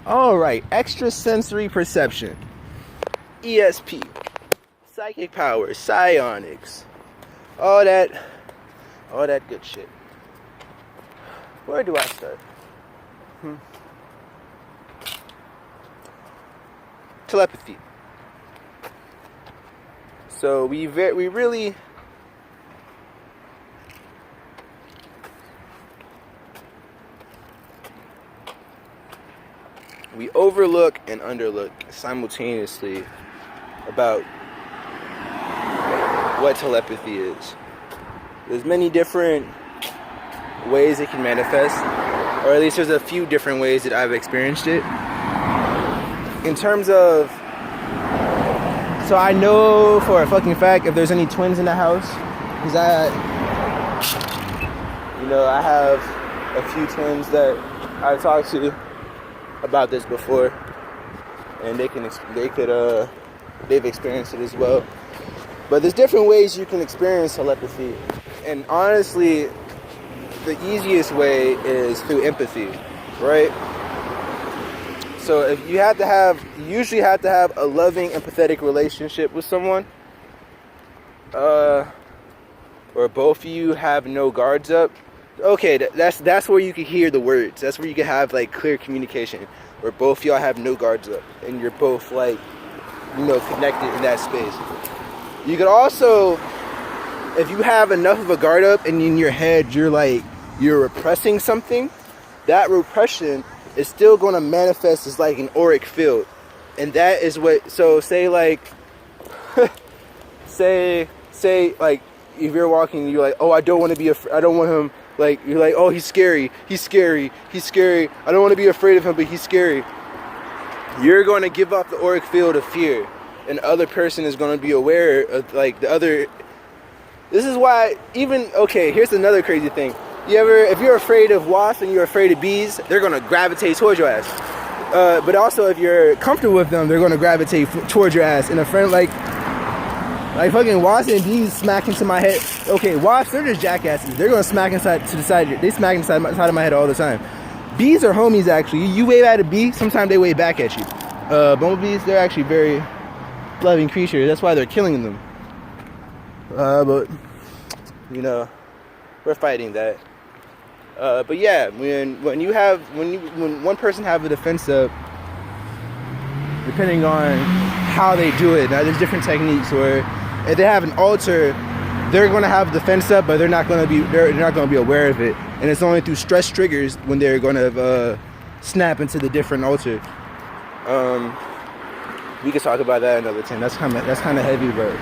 All right, extrasensory perception, ESP, psychic powers, psionics, all that good shit. Where do I start? Telepathy. So we really overlook and underlook simultaneously about what telepathy is. There's many different ways it can manifest, or at least there's a few different ways that I've experienced it. In terms of, so I know for a fucking fact if there's any twins in the house, because I have a few twins that I've talked to about this before, and they've experienced it as well. But there's different ways you can experience telepathy, and honestly, the easiest way is through empathy, right? So if you usually have to have a loving, empathetic relationship with someone, or both of you have no guards up. Okay, that's where you can hear the words. That's where you can have like clear communication, where both of y'all have no guards up, and you're both like, connected in that space. You could also, if you have enough of a guard up, and in your head you're repressing something, that repression is still going to manifest as like an auric field, and that is what. So say like, say like if you're walking, you're like, oh, I don't want him. Like, you're like, oh, he's scary. I don't want to be afraid of him, but he's scary. You're going to give off the auric field of fear, and the other person is going to be aware of like the other. This is why here's another crazy thing. If you're afraid of wasps and you're afraid of bees, they're going to gravitate towards your ass. But also if you're comfortable with them, they're going to gravitate towards your ass. And a friend like fucking wasps and bees smack into my head. Okay, wasps, they're just jackasses. They're going to smack inside to the side. They smack inside of my head all the time. Bees are homies, actually. You wave at a bee, sometimes they wave back at you. Bumblebees, they're actually very loving creatures. That's why they're killing them. But we're fighting that. But yeah, when one person have a defense up, depending on how they do it. Now there's different techniques where if they have an altar, they're going to have the defense up, but they're not going to be aware of it, and it's only through stress triggers when they're going to snap into the different altar. We could talk about that another time. That's kind of heavy, but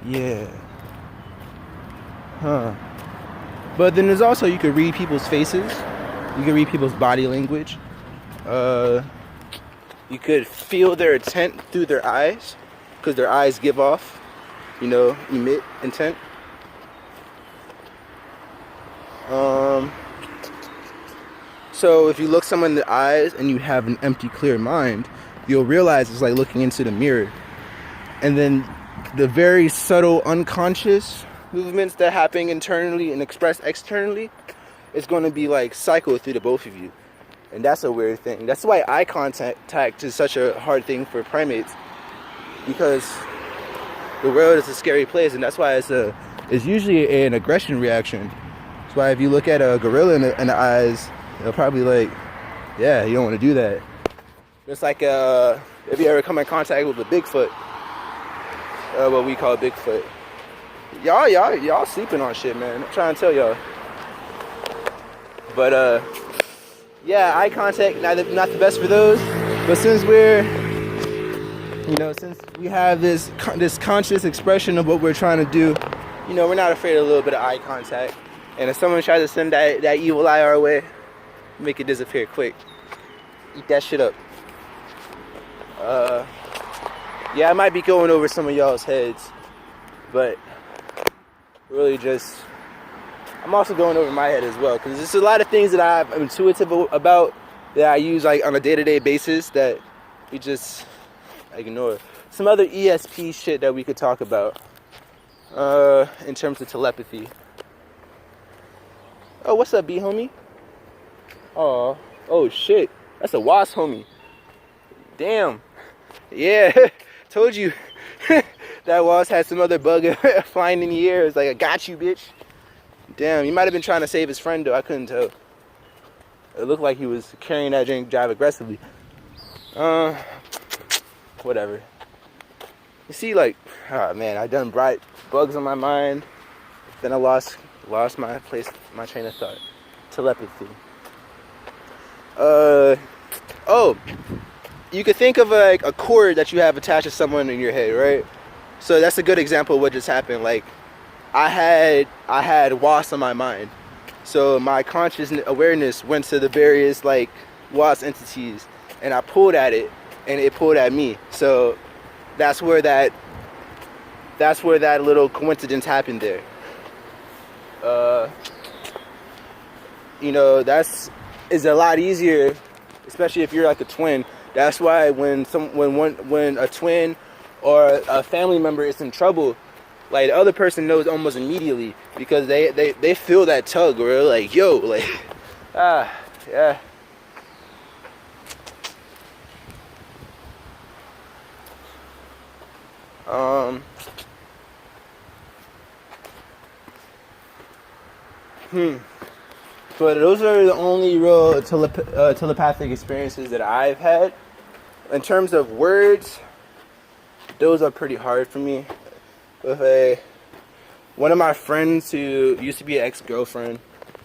yeah. But then there's also, you could read people's faces. You can read people's body language. You could feel their intent through their eyes, because their eyes give off, emit intent. So if you look someone in the eyes and you have an empty, clear mind, you'll realize it's like looking into the mirror. And then the very subtle unconscious movements that happen internally and expressed externally is going to be like cycled through the both of you. And that's a weird thing. That's why eye contact is such a hard thing for primates, because the world is a scary place, and that's why it's usually an aggression reaction. That's why if you look at a gorilla in the eyes, they'll probably like, yeah, you don't want to do that. It's like if you ever come in contact with a Bigfoot, what we call Bigfoot. Y'all sleeping on shit, man. I'm trying to tell y'all. But yeah, eye contact not the best for those. But since since we have this conscious expression of what we're trying to do, we're not afraid of a little bit of eye contact. And if someone tries to send that evil eye our way, make it disappear quick. Eat that shit up. Yeah, I might be going over some of y'all's heads, but really I'm also going over my head as well, because there's a lot of things that I'm intuitive about that I use like on a day-to-day basis that we just ignore. Some other ESP shit that we could talk about in terms of telepathy. Oh, what's up, B homie? Oh shit. That's a wasp homie. Damn. Yeah, told you. That wasp had some other bug flying in the air. It's like, I got you, bitch. Damn, he might have been trying to save his friend though. I couldn't tell. It looked like he was carrying that drive aggressively. Whatever. You see, like, oh man, I done brought bugs on my mind. Then I lost my train of thought. Telepathy. Oh, you could think of like a cord that you have attached to someone in your head, right? So that's a good example of what just happened. Like, I had wasps on my mind, so my conscious awareness went to the various like wasp entities, and I pulled at it, and it pulled at me. So that's where that little coincidence happened there. You know, is a lot easier, especially if you're like a twin. That's why when a twin or a family member is in trouble, like the other person knows almost immediately, because they feel that tug where they're like, yo, like, yeah. But those are the only real telepathic experiences that I've had. In terms of words, those are pretty hard for me. With one of my friends who used to be an ex-girlfriend,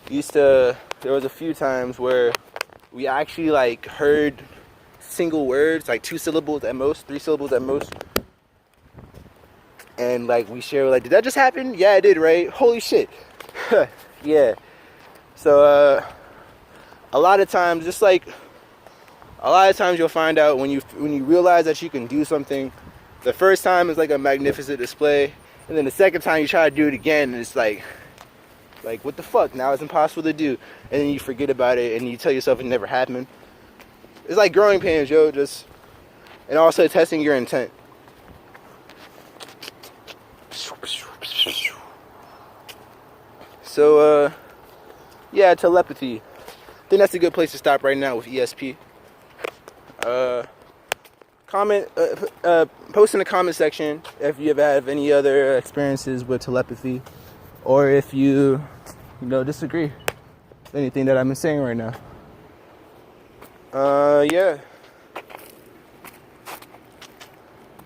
there was a few times where we actually like heard single words, like 2 syllables at most, 3 syllables at most. And like we share, like, did that just happen? Yeah, it did, right? Holy shit. Yeah. So a lot of times you'll find out when you realize that you can do something. The first time is like a magnificent display, and then the second time you try to do it again, and it's like what the fuck? Now it's impossible to do, and then you forget about it, and you tell yourself it never happened. It's like growing pains, yo. And also testing your intent. So yeah, telepathy. I think that's a good place to stop right now with ESP. Post in the comment section if you have any other experiences with telepathy, or if you disagree with anything that I've been saying right now. Yeah.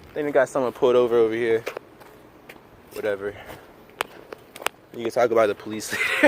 I think I got someone pulled over here. Whatever. You can talk about the police later.